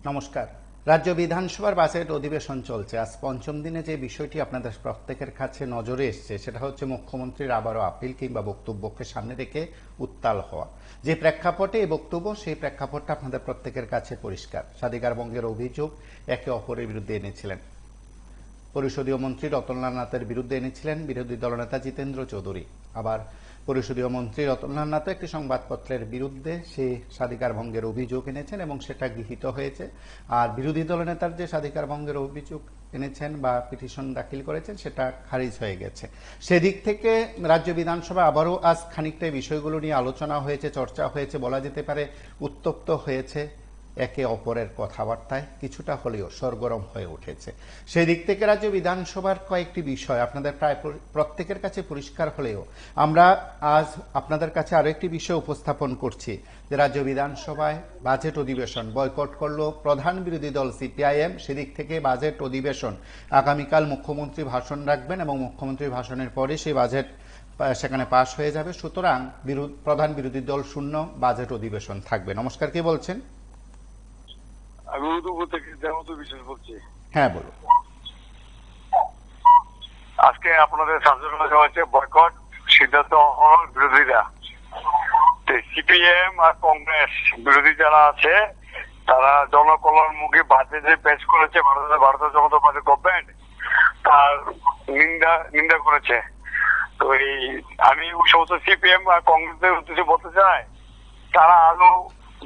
নমস্কার। রাজ্য বিধানসভার বাজেট অধিবেশন চলছে। আজ পঞ্চম দিনে যে বিষয়টি আপনাদের প্রত্যেকের কাছে নজরে এসছে সেটা হচ্ছে মুখ্যমন্ত্রীর আবারও আপিল কিংবা বক্তব্যকে সামনে রেখে উত্তাল হওয়া। যে প্রেক্ষাপটে এই বক্তব্য, সেই প্রেক্ষাপটটা আপনাদের প্রত্যেকের কাছে পরিষ্কার। স্বাধিকার ভঙ্গের অভিযোগ একে অপরের বিরুদ্ধে এনেছিলেন পরিষদীয় মন্ত্রী রতনলাল নাথের বিরুদ্ধে এনেছিলেন বিরোধী দলনেতা জিতেন্দ্র চৌধুরী। আবার পরিষদীয় মন্ত্রী রতনলাল নাথ একটি সংবাদপত্রের বিরুদ্ধে সে স্বাধিকার ভঙ্গের অভিযোগ এনেছেন এবং সেটা গৃহীত হয়েছে। আর বিরোধী দলনেতার যে স্বাধিকার ভঙ্গের অভিযোগ এনেছেন বা পিটিশন দাখিল করেছেন সেটা খারিজ হয়ে গেছে। সেদিক থেকে রাজ্য বিধানসভা আবারও আজ খানিকটা বিষয়গুলো নিয়ে আলোচনা হয়েছে, চর্চা হয়েছে, বলা যেতে পারে উত্তপ্ত হয়েছে, একে অপরের কথাবার্তায় কিছুটা হলেও সরগরম হয়ে উঠেছে। সেই দিক থেকে রাজ্য বিধানসভার কয়েকটি বিষয় আপনাদের প্রায় প্রত্যেকের কাছে পরিষ্কার হলেও আমরা আজ আপনাদের কাছে আরো একটি বিষয় উপস্থাপন করছি যে রাজ্য বিধানসভায় বাজেট অধিবেশন বয়কট করলো প্রধান বিরোধী দল সিপিআইএম। সেদিক থেকে বাজেট অধিবেশন আগামীকাল মুখ্যমন্ত্রী ভাষণ রাখবেন এবং মুখ্যমন্ত্রীর ভাষণের পরে সেই বাজেট সেখানে পাশ হয়ে যাবে। সুতরাং প্রধান বিরোধী দল শূন্য বাজেট অধিবেশন থাকবে। নমস্কার, কে বলছেন? আমি উদয়পুর থেকে দেবত বিশ্বাস বলছি। হ্যাঁ, বলুন। আজকে আপনাদের সাধারণ হচ্ছে বয়কট সিদ্ধান্ত বিরোধীরা, সিপিএম আর কংগ্রেস বিরোধী যারা আছে তারা জনকল্যাণমুখী বাজেট যে পেশ করেছে ভারতীয় জনতা পার্টি গভর্নমেন্ট, তার নিন্দা করেছে। তো আমি ওই সমস্ত সিপিএম আর কংগ্রেসের উদ্দেশ্যে বলতে চাই, তারা আরো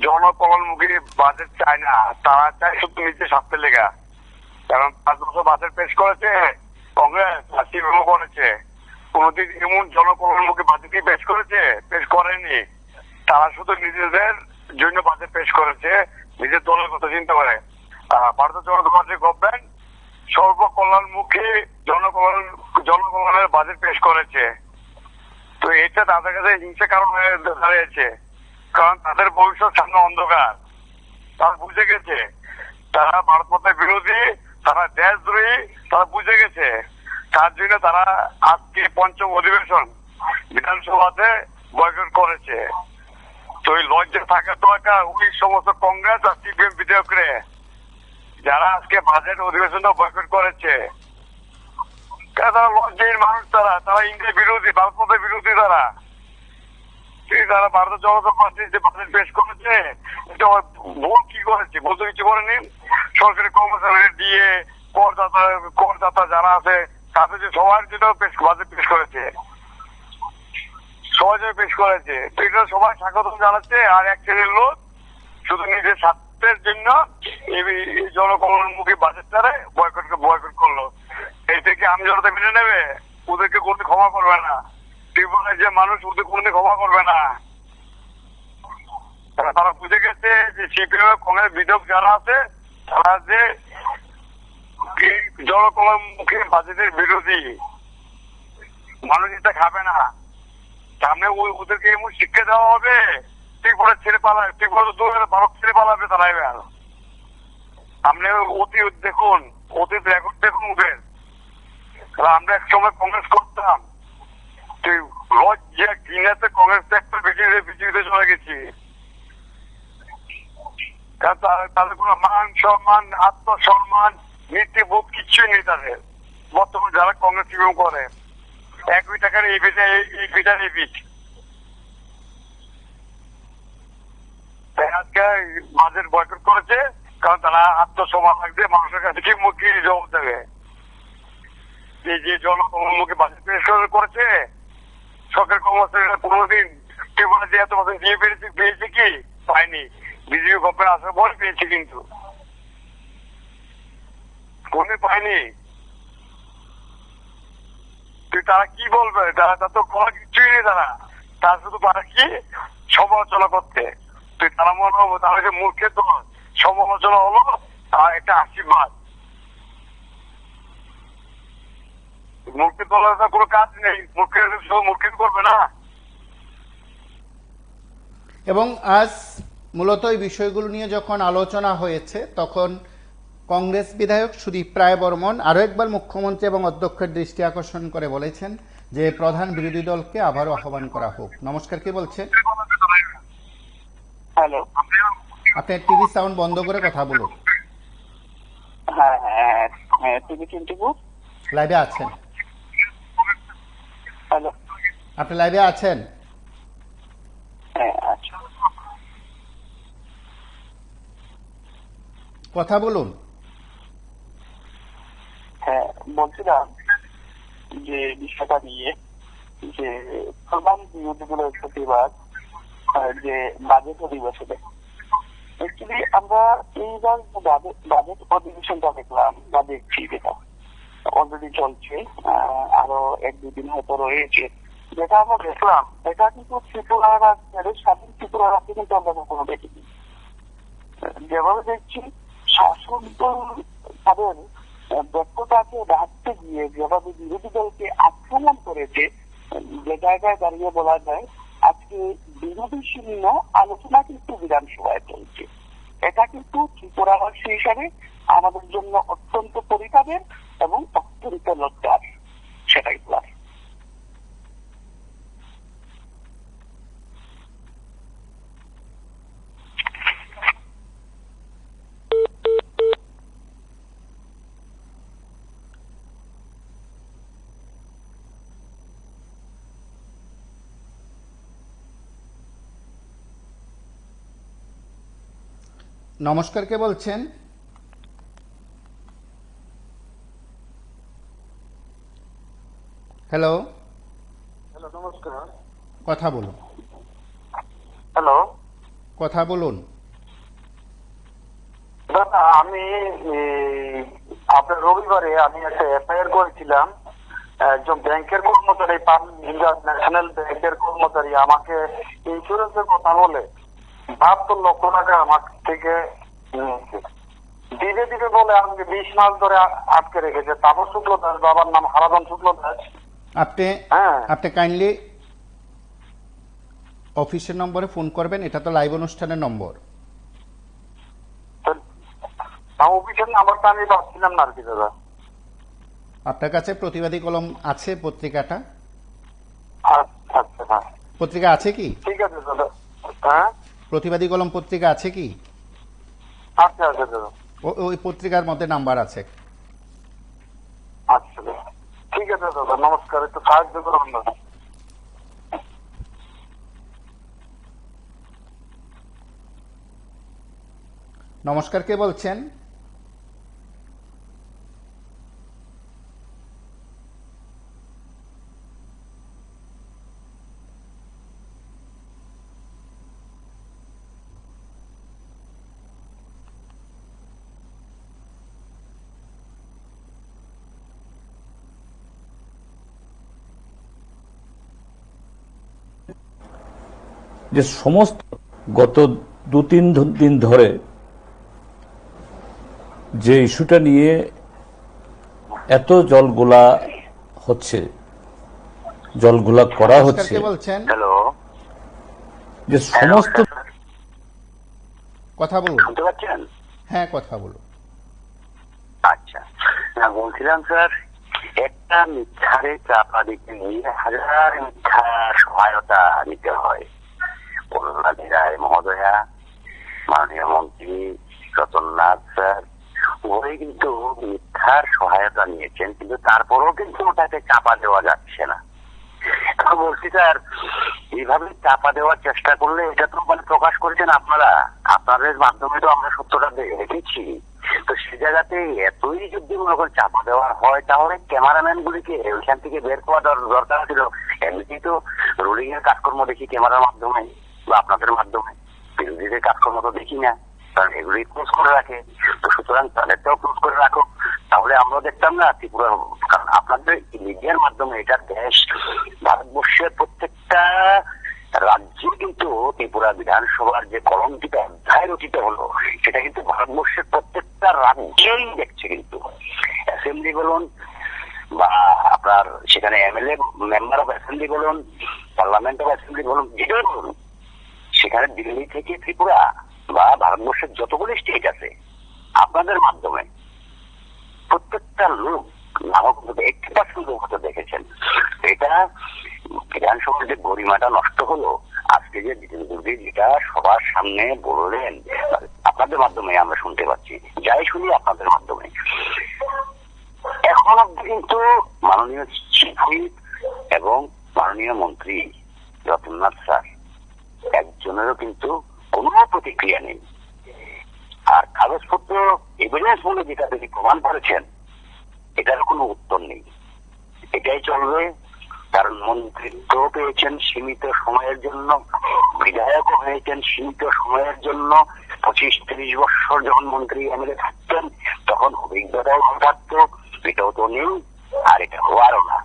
জনকল্যাণমুখী বাজেট চায় না, তারা চায় শুধু নিজের স্বার্থের লেগা। কারণ 5 বছর বাজেট পেশ করেছে কংগ্রেস আর সিপিএম করেছে, কোনদিন এমন জনকল্যাণমুখী বাজেটই পেশ করেনি। তারা শুধু নিজেদের জন্য বাজেট পেশ করেছে, নিজের দলের কথা চিন্তা করে। ভারতীয় জনতা পার্টি গভর্নমেন্ট সর্বকল্যাণমুখী জনকল্যাণের বাজেট পেশ করেছে। তো এটা তাদের কাছে হিংসা কারণ হয়ে দাঁড়িয়েছে, কারণ তাদের ভবিষ্যৎ সামনে অন্ধকার। তারা বুঝে গেছে তারা ভারত মাতার বিরোধী, তারা দেশদ্রোহী, তারা বুঝে গেছে। তার জন্য তারা আজকে পঞ্চম অধিবেশন বিধানসভাতে বয়কট করেছে। তো এই লজ্জা থাকা দরকার ওই সমস্ত কংগ্রেস আর সিপিএম বিধায়করে যারা আজকে বাজেট অধিবেশনটা বয়কট করেছে। তারা লজ্জাহীন মানুষ, তারা ইন্ডিয়া বিরোধী, ভারত মাতার বিরোধী। তারা ভারতীয় জনতা পার্টি যে বাজেট পেশ করেছে এটা ভুল কি করেছে? ভুল তো কিছু করেনি। সরকারি কর্মচারী দিয়ে করদাতা যারা আছে তাদের যে সবার জন্য বাজেট পেশ করেছে, সবার জন্য পেশ করেছে। তো এটা সবাই স্বাগত জানাচ্ছে। আর এক শ্রেণীর লোক শুধু নিজের স্বার্থের জন্য এই জনকল্যাণমুখী বাজেটটারে বয়কট করলো। এই থেকে আমি জনতা মেনে নেবে, ওদেরকে কোনদিন ক্ষমা করবে না। ত্রিপুরার যে মানুষ ওদের কোনদিন ক্ষমা করবে না। তারা বুঝে গেছে যে সিপিএম কংগ্রেস বিধায়ক যারা আছে তারা যে জনকল্যাণমুখী বাজেটের বিরোধী, মানুষ এটা খাবে না। সামনে ওদেরকে এমন শিক্ষা দেওয়া হবে, ত্রিপুরা ছেড়ে পালাবে, ত্রিপুরা তো ভারত ছেড়ে পালাবে তারা। এবার সামনে অতীত দেখুন, অতীত রেকর্ড দেখুন ওদের। আমরা এক সময় কংগ্রেস করতাম, লজ্জা ঘৃণাতে কংগ্রেস একটা বিজেপিতে চলে গেছি। তাদের কোন মান সম্মান, আত্মসম্মান, নীতিবোধ কিচ্ছুই নেই তাদের। বর্তমানে যারা কংগ্রেস সিপিএম করে 1 কোটি টাকার এই পিঠার এই পিঠ। আজকে বাজেট বয়কট করেছে কারণ তারা আত্মসম্মান রাখবে, মানুষের কাছে কি মুখী জবাব দেবে। এই যে জনকল্যাণমুখী বাজেট পেশ করেছে সরকারি কর্মচারীরা কোনদিন ত্রিপুরা যে এত বছর দিয়ে পেয়েছে কি? পায়নি। বিজেপি গভর্নমেন্ট আসার পর পেয়েছে, কিন্তু কোনদিন পায়নি। তুই তারা কি বলবে? তারা তো কোনো কিছুই নেই। তারা শুধু পারে কি সমালোচনা করতে। তুই তারা মনে হবো তারা যে মূর্খের দল, সমালোচনা হলো আর একটা আশীর্বাদ। মূর্খের দলের কোনো কাজ নেই, মূর্খের করবে না। এবং আজ মূলত এই বিষয়গুলো নিয়ে যখন আলোচনা হয়েছে তখন কংগ্রেস বিধায়ক সুদীপ রায় বর্মন আরো একবার মুখ্যমন্ত্রী এবং অধ্যক্ষের দৃষ্টি আকর্ষণ করে বলেছেন যে প্রধান বিরোধী দলকে আবারও আহ্বান করা হোক। নমস্কার, কে বলছেন? হ্যালো, আপনার টিভি সাউন্ড বন্ধ করে কথা বলুন। টিভি 24। লাইভে আছেন? হ্যালো, আপনি লাইভে আছেন? হ্যাঁ আচ্ছা, কথা বলুন। হ্যাঁ বলছিলাম যে বিষয়টা নিয়ে যে প্রধান বিরোধীগুলোর প্রতিবাদ যে বাজেট অধিবেশনে অ্যাকচুয়ালি আমরা এইবার বাজেট অধিবেশনটা দেখলাম বা দেখছি, যেটা অলরেডি চলছে, আরো 1-2 দিন হয়তো রয়েছে, যেটা আমরা দেখলাম এটা কিন্তু ত্রিপুরা রাজ্যের স্বাধীন ত্রিপুরা রাজ্যে কিন্তু আমরা কখনো দেখিনি। যেভাবে দেখছি শাসক দল তাদের ব্যর্থতাকে ঢাকতে গিয়ে যেভাবে বিরোধী দলকে আক্রমণ করেছে, যে জায়গায় দাঁড়িয়ে বলা যায় আজকে বিরোধী শূন্য আলোচনা কিন্তু বিধানসভায় চলছে। এটা কিন্তু ত্রিপুরাবাসী হিসাবে আমাদের জন্য অত্যন্ত পরিতাপের এবং অত্যন্ত লজ্জার, সেটাই বলার। নমস্কার, কে বলছেন? হ্যালো, হ্যালো, নমস্কার। কথা বলুন। হ্যালো কথা বলুন। দাদা, আমি আপনার রবিবারে আমি একটা এফআইআর করেছিলাম। একজন ব্যাংকের কর্মচারী, পাঞ্জাব ন্যাশনাল ব্যাংকের কর্মচারী আমাকে ইন্স্যুরেন্সের কথা বলে 72 লক্ষ টাকা আমার থেকে দিবে দিবে বলে আমাকে 20 মাস ধরে আটকে রেখেছে। তাপস শুক্ল দাস, বাবার নাম হারাধন শুক্ল দাস। আপনি কাইন্ডলি অফিসের নম্বরে ফোন করবেন, এটা তো লাইভ অনুষ্ঠানের নম্বর। অফিসের নাম্বারটা আমি পাচ্ছিলাম না আর কি দাদা। আপনার কাছে প্রতিবাদী কলম আছে, পত্রিকাটা? আচ্ছা আচ্ছা, পত্রিকা আছে কি? ঠিক আছে দাদা। হ্যাঁ, প্রতিবাদী কলম পত্রিকা আছে কি? আচ্ছা আচ্ছা দাদা, ওই পত্রিকার মধ্যে নাম্বার আছে। আচ্ছা দাদা, ঠিক আছে দাদা, নমস্কার। একটু সাহায্য করুন দাদা। নমস্কার, কে বলছেন? যে সমস্ত গত 2-3 দিন ধরে যে ইস্যুটা নিয়ে এত জলগুলা হচ্ছে, জলগুলা করা হচ্ছে, কে বলছেন? হ্যালো, যে সমস্ত কথা বলুন। শুনতে পাচ্ছেন? হ্যাঁ, কথা বলুন। আচ্ছা, না বলছিলাম স্যার, একটা মিথ্যারে চাপা দিতে নিয়ে হাজার মিথ্যা সহায়তা নিতে হয়। কল্যাণী রায় মহোদয়া, মাননীয় মন্ত্রী রতননাথ স্যার, উভয় কিন্তু মিথ্যার সহায়তা নিয়েছেন, কিন্তু তারপরেও কিন্তু ওটাকে চাপা দেওয়া যাচ্ছে না। এখন বলছি স্যার, এইভাবে চাপা দেওয়ার চেষ্টা করলে এটা তো মানে প্রকাশ করেছেন আপনারা, আপনাদের মাধ্যমে তো আমরা সত্যটা দেখেছি। তো সে জায়গাতে এতই যদি মনে করেন চাপা দেওয়া হয়, তাহলে ক্যামেরাম্যান গুলিকে ওইখান থেকে বের করা দরকার ছিল। এমনিতেই তো রোলিং এর কাজকর্ম দেখি ক্যামেরার মাধ্যমে বা আপনাদের মাধ্যমে, বিরোধীদের কাজকর্ম তো দেখি না, কারণ এগুলি ক্লোজ করে রাখে। তো সুতরাং তাদেরটাও ক্লোজ করে রাখো, তাহলে আমরা দেখতাম না ত্রিপুরা। কারণ আপনাদের মিডিয়ার মাধ্যমে এটা দেশ, ভারতবর্ষের প্রত্যেকটা রাজ্যে কিন্তু ত্রিপুরা বিধানসভার যে কলঙ্কিত অধ্যায় রচিত হলো, সেটা কিন্তু ভারতবর্ষের প্রত্যেকটা রাজ্যেই দেখছে। কিন্তু অ্যাসেম্বলি বলুন বা আপনার সেখানে এমএলএ মেম্বার অফ অ্যাসেম্বলি বলুন, পার্লামেন্ট অফ অ্যাসেম্বলি বলুন, যেটাই বলুন, সেখানে দিল্লি থেকে ত্রিপুরা বা ভারতবর্ষের যতগুলি স্টেট আছে, আপনাদের মাধ্যমে প্রত্যেকটা লোক নামক 80% লোক হতে দেখেছেন। এটা বিধানসভার যে গরিমাটা নষ্ট হলো, আজকে যে যেটা সবার সামনে বললেন, আপনাদের মাধ্যমে আমরা শুনতে পাচ্ছি, যাই শুনি আপনাদের মাধ্যমে, তখন অব্দি কিন্তু মাননীয় চিফ হুইপ এবং মাননীয় মন্ত্রী রতননাথ স্যার একজনেরও কিন্তু কোনো প্রতিক্রিয়া নেই। আর কাগজপত্র এভিডেন্স বলে যেটা তিনি প্রমাণ করেছেন এটার কোনো উত্তর নেই। এটাই চলবে, কারণ মন্ত্রিত্ব পেয়েছেন সীমিত সময়ের জন্য, বিধায়ক হয়েছেন সীমিত সময়ের জন্য। 25-30 বছর যখন মন্ত্রী এমএলএ থাকতেন তখন অভিজ্ঞতাও থাকতো, এটাও তো নেই, আর এটা হওয়ারও না।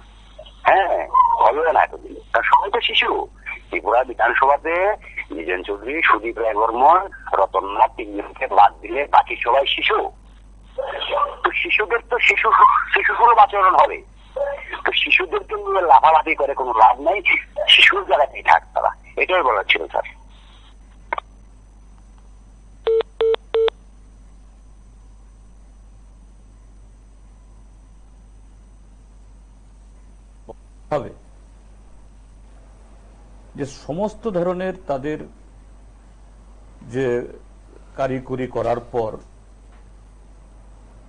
হ্যাঁ, হবে না এতদিন, তার সবাই তো শিশু। ত্রিপুরা বিধানসভাতে নিজেন চৌধুরী, সুদীপ রায় বর্মন, রতননাথ তিনজনকে বাদ দিলে বাকি সবাই শিশু। তো শিশুদের তো শিশুসুলভ আচরণ হবে। তো শিশুদেরকে নিয়ে লাফালাফি করে কোনো লাভ নাই, শিশুর জায়গাতেই থাক তারা। এটাই বলার ছিল স্যার। হবে যে সমস্ত ধরনের তাদের যে কারিগরি করার পর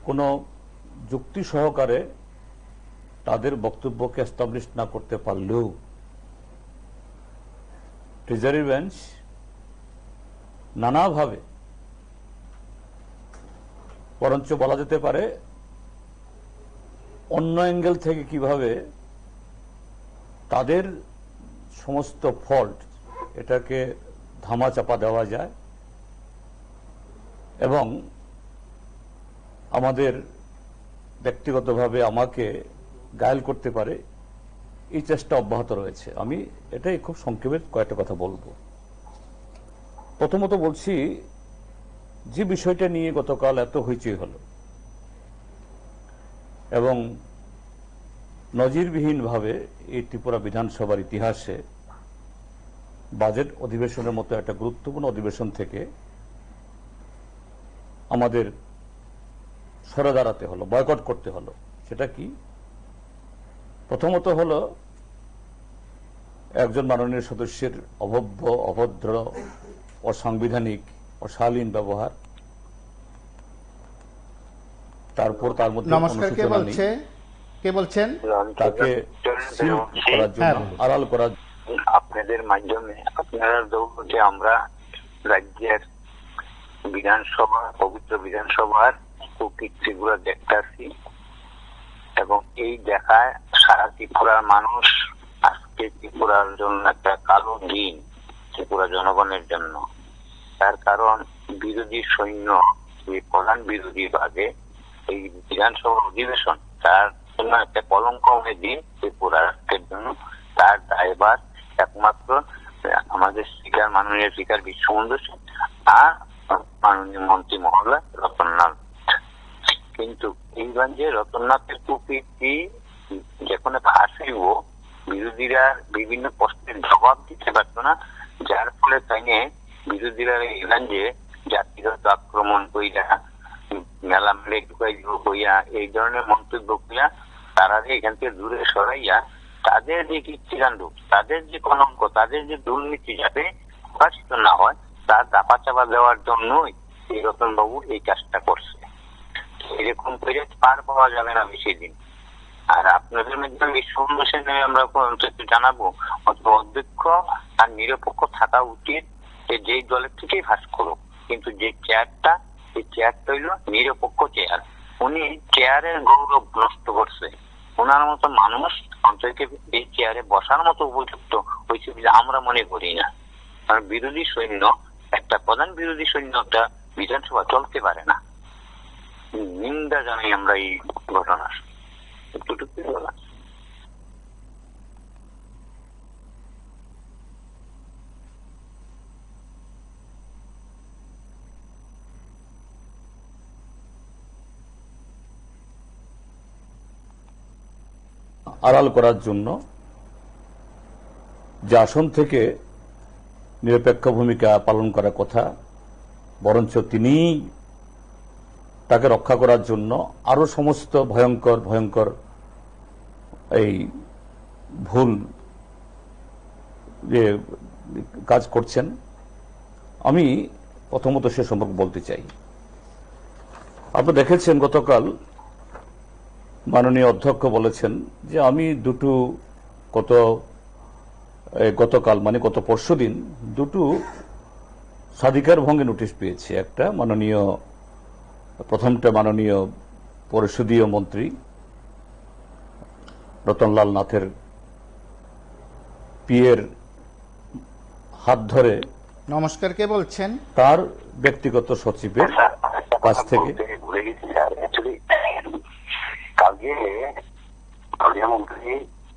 কোনো যুক্তি সহকারে তাদের বক্তব্যকে এস্টাবলিশ না করতে পারলেও ট্রেজারি বেঞ্চ নানাভাবে, বরঞ্চ বলা যেতে পারে অন্য অ্যাঙ্গেল থেকে কিভাবে তাদের সমস্ত ফল্ট এটাকে ধামাচাপা দেওয়া যায় এবং আমাদের ব্যক্তিগতভাবে আমাকে ঘায়েল করতে পারে, এই চেষ্টা অব্যাহত রয়েছে। আমি এটাই খুব সংক্ষেপে কয়েকটা কথা বলবো। প্রথমত বলছি, যে বিষয়টা নিয়ে গতকাল এত হইচই হলো এবং নজিরবিহীনভাবে এই ত্রিপুরা বিধানসভার ইতিহাসে বাজেট অধিবেশনের মতো একটা গুরুত্বপূর্ণ অধিবেশন থেকে আমাদের সরে দাঁড়াতে হলো, বয়কট করতে হলো। সেটা কি? প্রথমত হলো একজন মাননীয় সদস্যের অভব্য, অভদ্র, অসাংবিধানিক, অশালীন ব্যবহার। তারপর তার মধ্যে নমস্কার, কে বলছে? কে বলছেন? তাকে সিল করার জন্য, আড়াল করার আপনাদের মাধ্যমে আপনারা দৌড়ে আমরা রাজ্যের বিধানসভা, পবিত্র বিধানসভার ত্রিপুরা দেখতেছি এবং এই দেখায় সারা ত্রিপুরার মানুষ আজকে ত্রিপুরার জন্য একটা কালো দিন, ত্রিপুরা জনগণের জন্য। তার কারণ বিরোধী সৈন্য, প্রধান বিরোধী বাদে এই বিধানসভা অধিবেশন তার জন্য একটা কলঙ্কময় দিন ত্রিপুরার জন্য। তার দায়ভার একমাত্র আমাদের স্পিকার, মাননীয় স্পিকার বিশ্ববন্ধু সেন আর মাননীয় মন্ত্রী মহোদয় রতননাথ। কিন্তু এইবার যে রতননাথের কুকীর্তি যেখানে ফাঁসিব, বিরোধীরা বিভিন্ন প্রশ্নের জবাব দিতে পারতো না, যার ফলে তাই বিরোধীরা এলেন যে জাতিগত আক্রমণ কইরা, মেলা মেলে ঢুকাই দিব কইয়া, এই ধরনের মন্তব্য কইয়া তারা যে এখান থেকে দূরে সরাইয়া তাদের যে কীর্তিকাণ্ড, তাদের যে কলঙ্ক, তাদের যে দুর্নীতি যাতে প্রকাশিত না হয় তার দাপা চাপা দেওয়ার জন্যই এই রতনবাবু এই কাজটা করছে। এরকম করে পার পাওয়া যাবে না বেশি দিন। আর আপনাদের মাধ্যমে বিশ্ববন্ধু সেনে আমরা জানাবো, অধ্যক্ষ আর নিরপেক্ষ থাকা উচিত, যে দলের থেকেই ভাস করুক, কিন্তু যে চেয়ারটা, এই চেয়ারটা হইল নিরপেক্ষ চেয়ার। উনি চেয়ারের গৌরব নষ্ট করছে। ওনার মতো মানুষ অন্তত এই চেয়ারে বসার মতো উপযুক্ত হয়েছে বলে আমরা মনে করি না। কারণ বিরোধী সৈন্য, একটা প্রধান বিরোধী সৈন্যটা বিধানসভা চলতে পারে না। নিন্দা জানাই আমরা এই ঘটনার। এতটুকু বলা। আড়াল করার জন্য যে আসন থেকে নিরপেক্ষ ভূমিকা পালন করার কথা, বরঞ্চ তিনি তাকে রক্ষা করার জন্য আরো সমস্ত ভয়ঙ্কর ভয়ঙ্কর এই ভুল যে কাজ করছেন। আমি প্রথমত সে সম্পর্কে বলতে চাই, আপনারা দেখেছেন গতকাল মাননীয় অধ্যক্ষ বলেছেন যে আমি গতকাল মানে গত পরশুদিন দুটো স্বাধিকার ভঙ্গের নোটিশ পেয়েছি। প্রথমটা মাননীয় পরিষদীয় মন্ত্রী রতনলাল নাথের পিএর হাত ধরে, নমস্কার, কে বলছেন? তার ব্যক্তিগত সচিবের কাছ থেকে। ভুলে গেছি স্যার, অ্যাকচুয়ালি কালকে প্রধানমন্ত্রী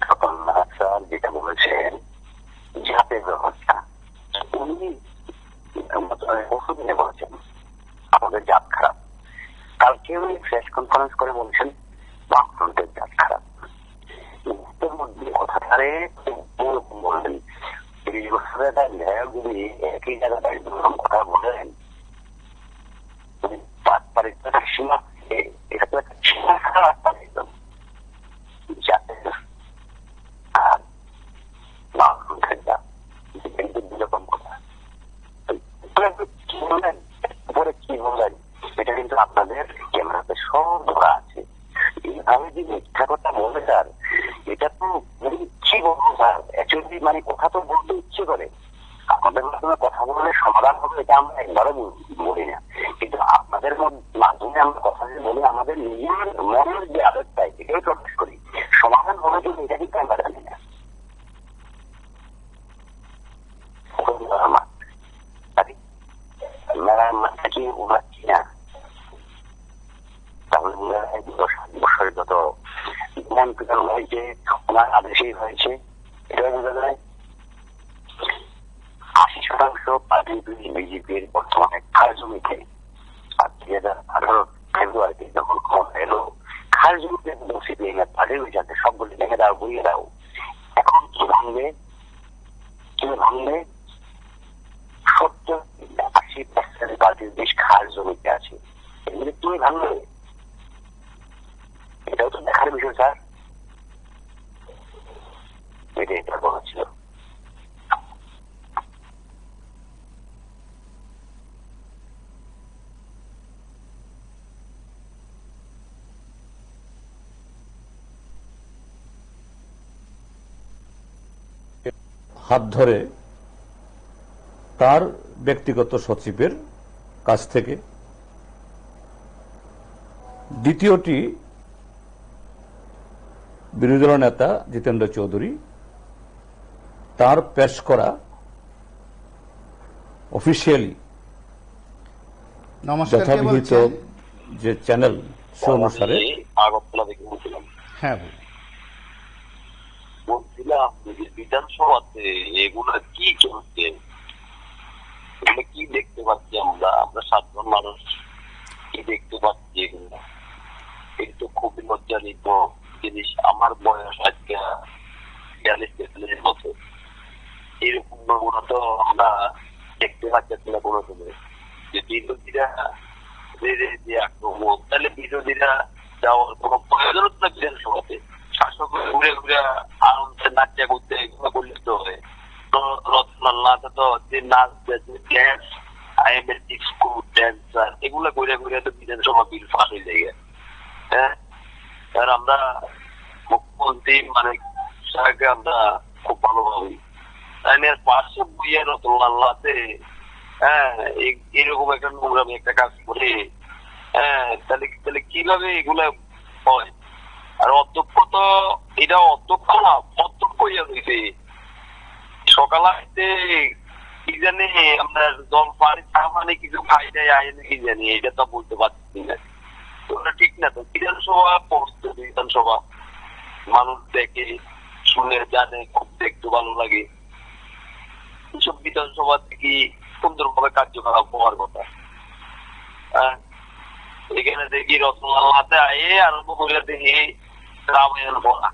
রতনলাল স্যার যেটা বলেছেন জাতের ব্যবস্থা, উনি পরশুদিনে বলেছেন আমাদের জাত খারাপ। কালকে উনি প্রেস কনফারেন্স করে বলছেন বামফ্রন্টের জাত খারাপ। মুহূর্তের মধ্যে কথাটারে ওরকম বললেন, 30 বছরের ন্যায়গুলি একই জায়গায় দুরকম কথা বলেন। পারস্পরিকতার সীমা, এটা তো একটা সীমা ছাড়া রাস্তা একদম জাতের আর বামফ্রন্টের জাত, কিন্তু দুরকম কথা। কি বললেন পরে কি বললেন এটা কিন্তু আপনাদের ক্যামেরাতে সব ধরা আছে। এইভাবে যে মিথ্যা কথা বলে স্যার, এটা তো কি বলবো স্যার, অ্যাকচুয়ালি মানে কথা তো বলতে ইচ্ছে করে, আমাদের মাধ্যমে কথা বললে সমাধান হবে এটা আমরা একবারও বলি না, কিন্তু আপনাদের মাধ্যমে আমরা কথা বলি আমাদের নিজের মনের যে আবেগটাই এটাই প্রকাশ করি। সমাধান হবে কিন্তু এটা কিন্তু আমরা জানি না। কি উড়াচ্ছি না, তাহলে বছরের যত মন্ত্রীকাল হয়েছে ওনার আদেশেই হয়েছে, এটা বোঝা যায়। 80% পার্টি বিজেপির বর্তমানে খাল জমিতে, আর 2018 ফেব্রুয়ারিতে যখন ক্ষমতা এলো খাল জমিতে সিপিএম এর পার্টি হয়েছে সবগুলি ভেঙে দাও বইয়ে দাও। এখন কি ভাঙবে 70-80% পার্টির দেশ খাল জমিতে আছে, এগুলি তুমি ভাঙবে, এটাও তো দেখার বিষয় স্যার। এটা বলা ছিল। হাত ধরে তার ব্যক্তিগত সচিবের কাছ থেকে। দ্বিতীয়টি বিরোধী দল নেতা জিতেন্দ্র চৌধুরী, তার পেশ করা অফিসিয়ালি নমস্কার, কে যথাবিহিত বলছেন? যে চ্যানেল সে অনুসারে। আগরতলা থেকে বলছিলাম। হ্যাঁ, বলছিলাম বিধানসভাতে এগুলো কি চলছে, এগুলো কি দেখতে পাচ্ছি আমরা সাধারণ মানুষ কি দেখতে পাচ্ছি, এগুলো একটু খুবই লজ্জাজনক জিনিস। আমার বয়স আজকে 42-43 বছর, এরকম নমুনা তো আমরা দেখতে পাচ্ছি না কোনো সময়। যে বিরোধীরা যে আক্রমণ, তাহলে বিরোধীরা যাওয়ার কোনো প্রয়োজন না বিধানসভাতে। শাসক ঘুরে ঘুরে আনন্দে নাচা করতে এগুলো করলে তো হয়। রত্নাল্লাতে তো যে নাচ ড্যান্স, আইএমএলটি স্কুল ড্যান্সার এগুলো ঘুরে ঘুরে তো বিধানসভা বিল পাস হয়ে যায়। হ্যাঁ, আর আমরা মুখ্যমন্ত্রী মানে সাহেবকে আমরা খুব ভালোভাবে পাশে বইয়ে রতনলাল্লাতে এরকম একটা নোংরামি একটা কাজ করে, তাহলে কিভাবে এগুলা হয়? আর অধ্যক্ষ তো এটা অধ্যক্ষ না, অধ্যক্ষ ইয়ে হয়েছে সকাল আসতে কি জানি আপনার জল পানি চা পানি কিছু খাই দেয় আইনে কি জানি, এটা তো বলতে পারছি না। ওটা ঠিক না তো। বিধানসভা পবিত্র বিধানসভা, মানুষ দেখে শুনে জানে, খুব দেখতে ভালো লাগে। এসব বিধানসভা থেকে সুন্দরভাবে কার্যকলাপ হওয়ার কথা। এখানে দেখি রতনলাতে আয়ে আরম্ভ করে দেখি রামায়ণ পড়া,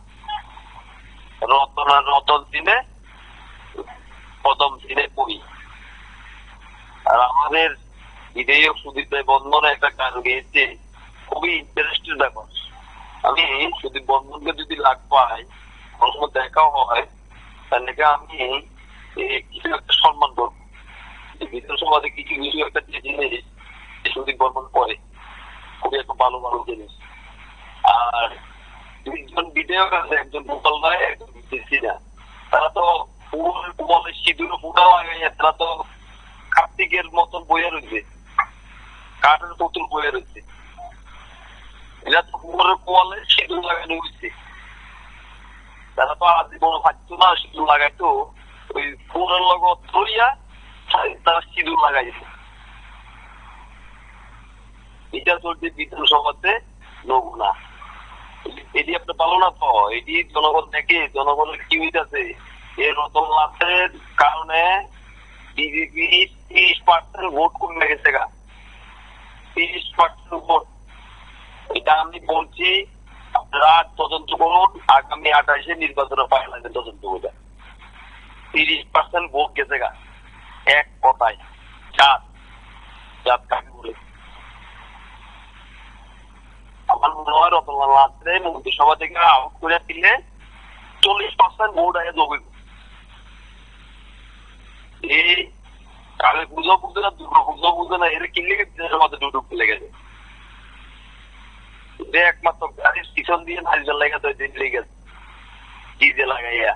রতন দিনে প্রথম দিনে পড়ি। আর আমাদের বিধেয়ক সুদীপ ভাই বন্ধনে একটা গান গেয়েছে, খুবই ইন্টারেস্টেড ব্যাপার। আমি সুদীপ বন্ধনকে যদি লাগ পাই, কখনো দেখা হয়, তাহলে আমি কিছু একটা সম্মান করবো। বিধানসভাতে কিছু কিছু একটা যে জিনিস সুদীপ বর্মন করে খুবই একটা ভালো ভালো জিনিস। আর দুইজন বিধায়ক আছে, একজন গোপাল রায়, একজন সিনা। তারা তো কোমলের সিঁদুর ফুটা লাগাইয়া তারা তো কার্তিকের মতন বইয়া রয়েছে, কাঠের পুতুল বইয়া রয়েছে। এরা তো কোমলের সিঁদুর লাগানো হয়েছে। তারা তো আজীবন পাচ্ছ না সিঁদুর লাগাইতো, ওই কোমরের লগত ধরিয়া তারা সিঁদুর লাগাইছে। এটা চলছে বিধানসভাতে নমুনা। এটি আপনি পালো না তো, এটি জনগণ দেখে জনগণের কি হইতেছে। এই রতন লাভের কারণে বিজেপি 30% ভোট কমে গেছে গা, 30% ভোট। এটা আমি বলছি, আপনারা তদন্ত করুন, আগামী 28-এ নির্বাচনের ফাইনালে তদন্ত করে। 30% ভোট গেছে গা, এক কথায় জাত কাকে বলে। আমার মনে হয় রতনলাল নাথরে মন্ত্রিসভা থেকে আউট করে দিলে 40% ভোট আগে জমে। এই কালে পুজো বুঝে না, দুর্গা পুজো বুঝে না, এর কিনলে বিধানসভাতে ডুডুক ফেলে গেছে। একমাত্র গাড়ির পিছন দিয়ে নারিকেল লাগাতে লেগে গেছে, ডিজে লাগাইয়া।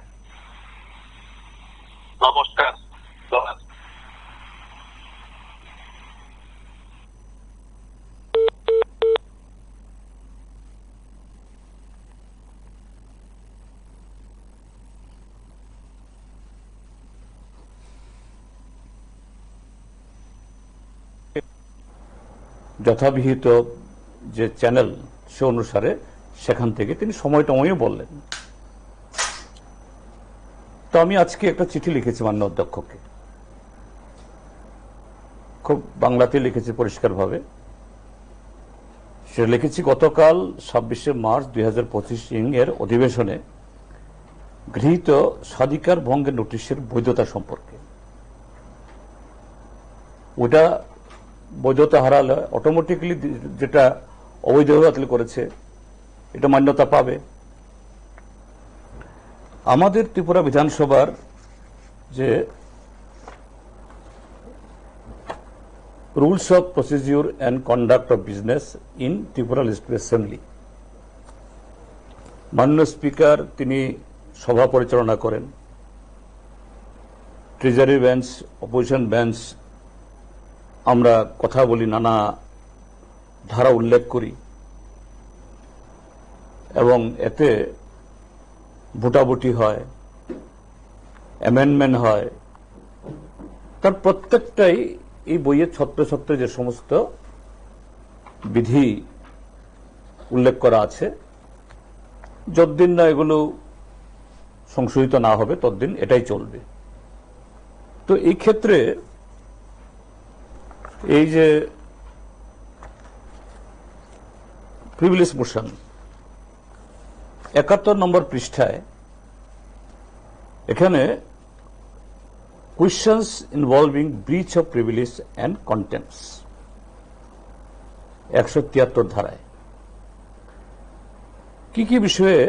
নমস্কার। যথাবিহিত যে চ্যানেল সে অনুসারে সেখান থেকে তিনি সময়টময়ও বললেন। তো আমি আজকে একটা চিঠি লিখেছি মাননীয় অধ্যক্ষকে, খুব বাংলাতে লিখেছি পরিষ্কারভাবে। সেটা লিখেছি গতকাল 26শে মার্চ 2025 এর অধিবেশনে গৃহীত স্বাধিকার ভঙ্গের নোটিশের বৈধতা সম্পর্কে। ওটা বৈধতা হারালে অটোমেটিক্যালি যেটা অবৈধ করেছে এটা মান্যতা পাবে। আমাদের ত্রিপুরা বিধানসভার যে rules of procedure and conduct of business in Tripura legislative assembly, মাননীয় স্পিকার তিনি সভা পরিচালনা করেন, ট্রেজারি বেঞ্চ, অপোজিশন বেঞ্চ, আমরা কথা বলি, নানা ধারা উল্লেখ করি এবং এতে ভোটাভুটি হয়, অ্যামেন্ডমেন্ট হয়। তার প্রত্যেকটাই এই বইয়ের ছত্র ছত্র যে সমস্ত বিধি উল্লেখ করা আছে, যতদিন না এগুলো সংশোধিত না হবে ততদিন এটাই চলবে। তো এই ক্ষেত্রে এই যে প্রিভিলেজ মোশন 71 নম্বর পৃষ্ঠায় এখানে questions involving breach of privilege and contempts 173 ধারায় কি কি বিষয়ে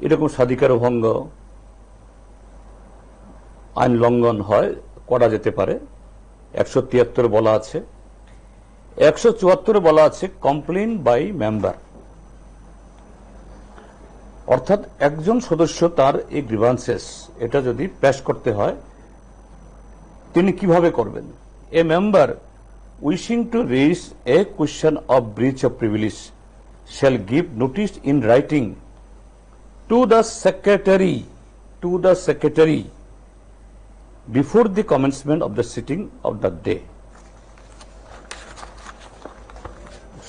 এরকম স্বাধিকার ভঙ্গ, আইন লঙ্ঘন হয়, করা যেতে পারে। 173 বলা আছে। 174 বলা আছে কমপ্লেইন বাই মেম্বার, অর্থাৎ একজন সদস্য তার এই গ্রিভান্সেস এটা যদি পেশ করতে হয় তিনি কিভাবে করবেন। A member wishing two raise a question of breach of privilege shall give notice in writing to the secretary before the commencement of the sitting of the day.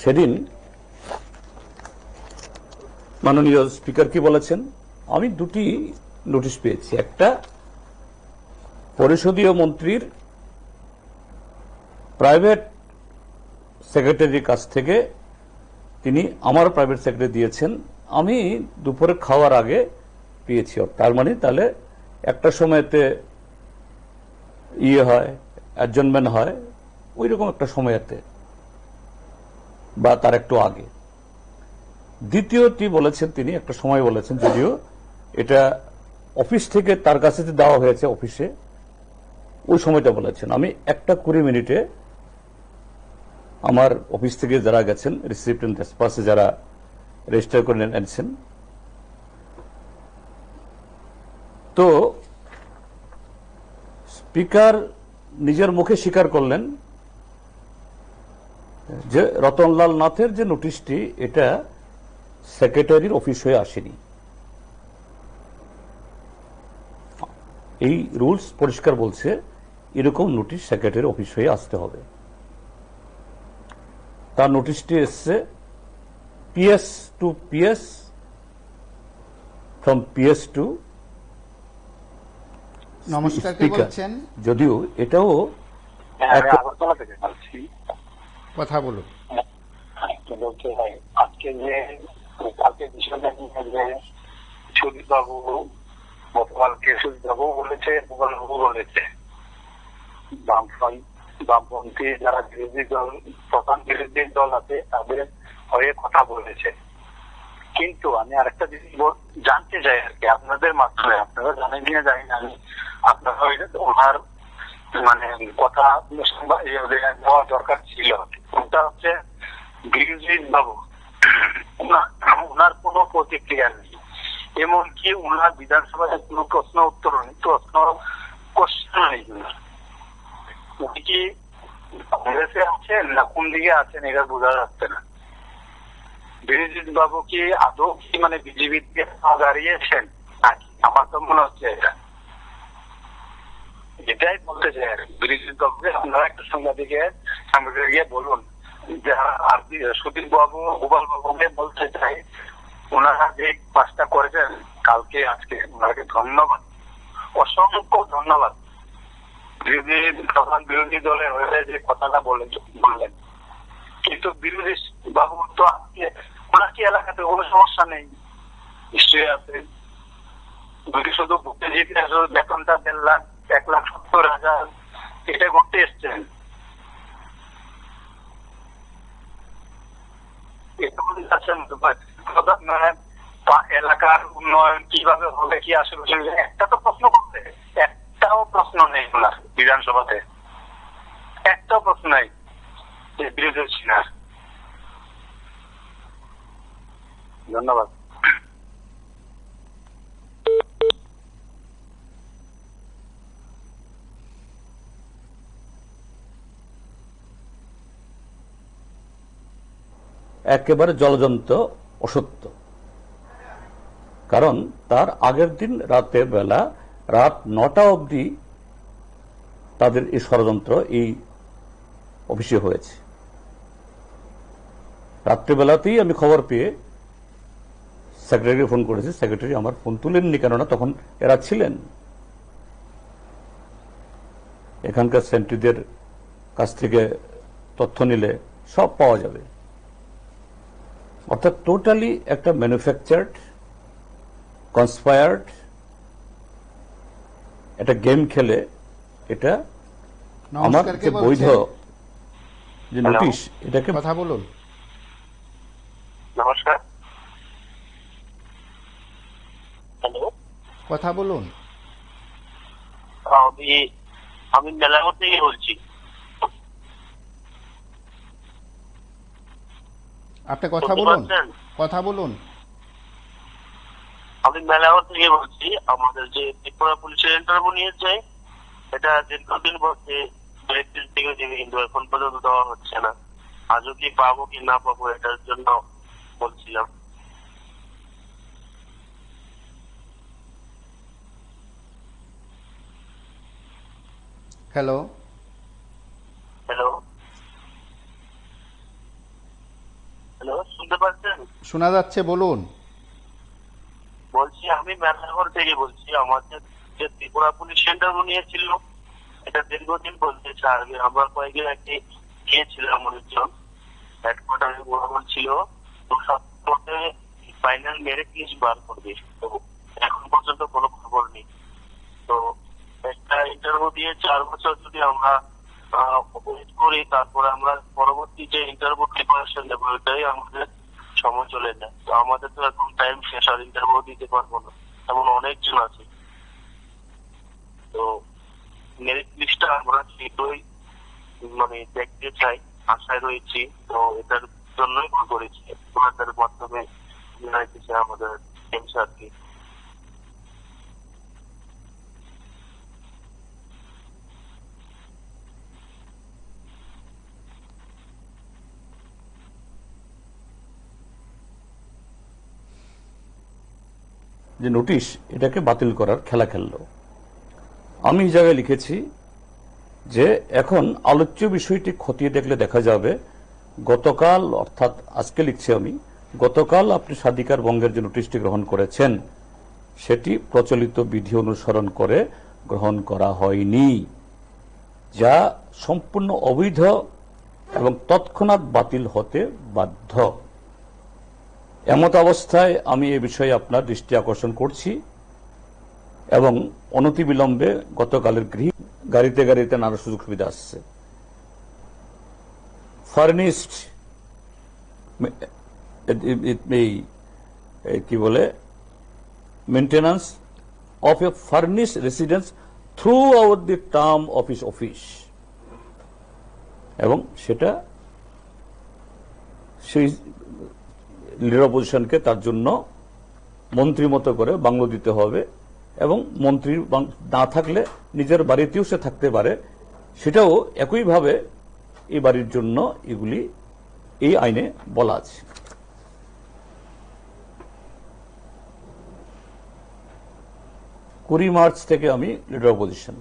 সেদিন মাননীয় স্পিকার কি বলেছেন, আমি দুটি নোটিশ পেয়েছি। একটা পরিষদীয় মন্ত্রীর প্রাইভেট সেক্রেটারির কাছ থেকে, তিনি আমার প্রাইভেট সেক্রেটারি দিয়েছেন, আমি দুপুরে খাওয়ার আগে পেয়েছি। তার মানে তাহলে একটা সময়তে হয়, অ্যাডজনমেন্ট হয়, ওই রকম একটা সময়তে বা তার একটু আগে। দ্বিতীয়টি বলেছেন তিনি, একটা সময় বলেছেন, যদিও এটা অফিস থেকে তার কাছে দেওয়া হয়েছে অফিসে, ওই সময়টা বলেছেন। আমি 1:20 আমার অফিস থেকে যারা গেছেন রিসিপ্ট এন্ড ডিসপার্সে যারা রেজিস্টার করে এনেছেন। তো স্পিকার নিজের মুখে স্বীকার করলেন যে রতনলাল নাথের যে নোটিশটি এটা সেক্রেটারির অফিস হয়ে আসেনি। এই রুলস পরিষ্কার বলছে এরকম নোটিশ সেক্রেটারির অফিস হয়ে আসতে হবে। তার নোটিশটি এসছে PS to PS, from PS to নমস্কার, কে স্পিকার। বলছেন? যদিও এটাও আমি আগরতলা থেকে বলছি। কথা বলুন। বলতে হয় আজকে যে কালকে বিষয়টা নিয়ে যে সুদীপ বাবু গতকালকে সুদীপ বাবু বলেছে, গোপাল বাবু বলেছে, বামপন্থী যারা বিরোধী দল, প্রধান বিরোধী দল আছে তাদের হয়ে কথা বলেছে। কিন্তু আমি আরেকটা জিনিস জানতে চাই আর কি আপনাদের মাধ্যমে, আপনারা জানেন কিনা জানি না, আমি আপনারা ওনার মানে কথা নেওয়া দরকার ছিল। ওটা হচ্ছে বিরোধী বাবু ওনার কোনো প্রতিক্রিয়া নেই, এমনকি ওনার বিধানসভায় কোনো প্রশ্ন উত্তর নেই, কোশ্চেন নেই। উনি কি কংগ্রেসে আছেন না কোন দিকে আছেন এটা বোঝা যাচ্ছে না। বিরোজিৎ বাবু কি আদৌ কি মানে বিজেপিতে দাঁড়িয়েছেন নাকি? আমার তো মনে হচ্ছে এটাই বলতে চাই। বিরোজিৎ বাবুকে আপনারা একটা সাংবাদিকে গিয়ে বলুন, আর সুদীপ বাবু, গোপাল বাবুকে বলতে চাই, ওনারা যে কাজটা করেছেন কালকে আজকে ওনাকে ধন্যবাদ, অসংখ্য ধন্যবাদ। প্রধান বিরোধী দলের হয়ে যে কথাটা বললেন, কিন্তু বিরোধী বাবু তো আজকে ওনার কি এলাকাতে কোনো সমস্যা নেই, নিশ্চয়ই আছে। যদি শুধু বুদ্ধিজীবী বেতনটা 1,70,000 এটা করতে এসছেন, এলাকার উন্নয়ন কিভাবে হবে, কি আসবে একটা তো প্রশ্ন করতে, একটাও প্রশ্ন নেই ওনার বিধানসভাতে, একটাও প্রশ্ন নেই বিরোধী ছিলেন। ধন্যবাদ। একেবারে জলজন্ত অসত্য। কারণ তার আগের দিন রাতের বেলা রাত 9টা অবধি তাদের এই ষড়যন্ত্র এই অফিসে হয়েছে। রাত্রিবেলাতেই আমি খবর পেয়ে সেক্রেটারিকে ফোন করেছি, সেক্রেটারি আমার ফোন তুলেননি, কেননা তখন এরা ছিলেন। এখানকার সেন্ট্রিদের কাছ থেকে তথ্য নিলে সব পাওয়া যাবে। অর্থাৎ টোটালি একটা ম্যানুফ্যাকচার্ড, কনস্পায়ার্ড একটা গেম খেলে এটা আমার নমস্কার, কে যে বৈধ বলছেন? যে নোটিশ এটাকে কথা বলুন। নমস্কার। হ্যালো, কথা বলুন। আমি মেলাঘর থেকে বলছি। আপনি কথা বলুন, কথা বলুন। আমি মেলাঘর থেকে বলছি। আমাদের যে ত্রিপুরা পুলিশের ইন্টারভিউ নিয়েছে এটা দীর্ঘদিন বলছে থেকে দেবে, কিন্তু এখন পর্যন্ত দেওয়া হচ্ছে না। আজও কি পাবো কি না পাবো এটার জন্য বলছিলাম। হ্যালো, হ্যালো হ্যালো, শুনতে পাচ্ছেন? শোনা যাচ্ছে, বলুন। বলছি আমি মেলাঘর থেকে বলছি। আমাদের যে ত্রিপুরা পুলিশ ইন্টারভিউ নিয়েছিল এটা দীর্ঘদিন বলছে স্যার। আমরা কয়েকদিন আগে গিয়েছিলাম, অনেকজন হেডকোয়ার্টারে বলছিল তো সপ্তাহে ফাইনাল মেরিট লিস্ট বার করবে, তো এখন পর্যন্ত কোনো খবর নেই। তো একটা ইন্টারভিউ দিয়ে 4 বছর যদি আমরা ওয়েট করি, তারপরে আমরা পরবর্তী যে ইন্টারভিউ প্রিপারেশন নেবো ওইটাই আমাদের সময় চলে যায়। তো আমাদের তো এখন টাইম শেষ, আর ইন্টারভিউ দিতে পারবো না, এমন অনেকজন আছে। তো মেরিট লিস্টটা আমরা শীঘ্রই মানে দেখতে চাই, আশায় রয়েছি। তো এটার জন্যই কল করেছি, আপনাদের মাধ্যমে জানাইতেছে আমাদের হিংসা আর কি। যে নোটিশ এটাকে বাতিল করার খেলা খেললো। আমি এই জায়গায় লিখেছি যে এখন আলোচ্য বিষয়টি খতিয়ে দেখলে দেখা যাবে গতকাল, অর্থাৎ আজকে লিখছি আমি, গতকাল আপনি স্বাধিকার ভঙ্গের যে নোটিশটি গ্রহণ করেছেন সেটি প্রচলিত বিধি অনুসরণ করে গ্রহণ করা হয়নি, যা সম্পূর্ণ অবৈধ এবং তৎক্ষণাৎ বাতিল হতে বাধ্য। এমত অবস্থায় আমি এ বিষয়ে আপনার দৃষ্টি আকর্ষণ করছি এবং অনতিবিলম্বে গতকালের গাড়িতে গাড়িতে নানা সুযোগ সুবিধা আসছে। ফার্নিশড কি বলে maintenance of A furnish residence through out the term of his office, এবং সেটা সেই লিডার অপোজিশনকে তার জন্য মন্ত্রী মতো করে বাংলো দিতে হবে, এবং মন্ত্রী না থাকলে নিজের বাড়িতেও সে থাকতে পারে, সেটাও একইভাবে এই বাড়ির জন্য এগুলি এই আইনে বলা আছে। কুড়ি মার্চ থেকে আমি লিডার অপোজিশন,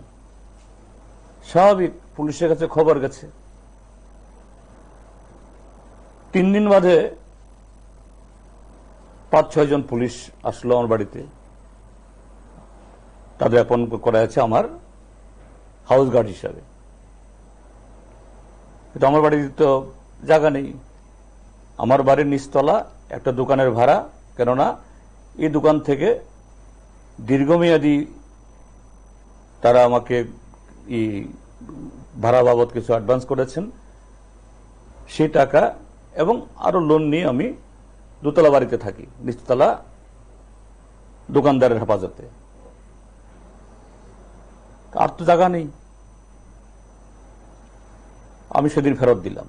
স্বাভাবিক পুলিশের কাছে খবর গেছে, 3 দিন বাদে 5-6 জন পুলিশ আসলো আমার বাড়িতে, তাদের অ্যাপয়েন্ট করা আছে আমার হাউস গার্ড হিসাবে। কিন্তু আমার বাড়িতে তো জায়গা নেই, আমার বাড়ির নিচতলা একটা দোকানের ভাড়া, কেননা এই দোকান থেকে দীর্ঘমেয়াদী তারা আমাকে ভাড়া বাবদ কিছু অ্যাডভান্স করেছেন, সেই টাকা এবং আরো লোন নিয়ে আমি দোতলা বাড়িতে থাকি, নিচতলা দোকানদারের হেফাজতে। আর তো জায়গা নেই, আমি সেদিন ফেরত দিলাম।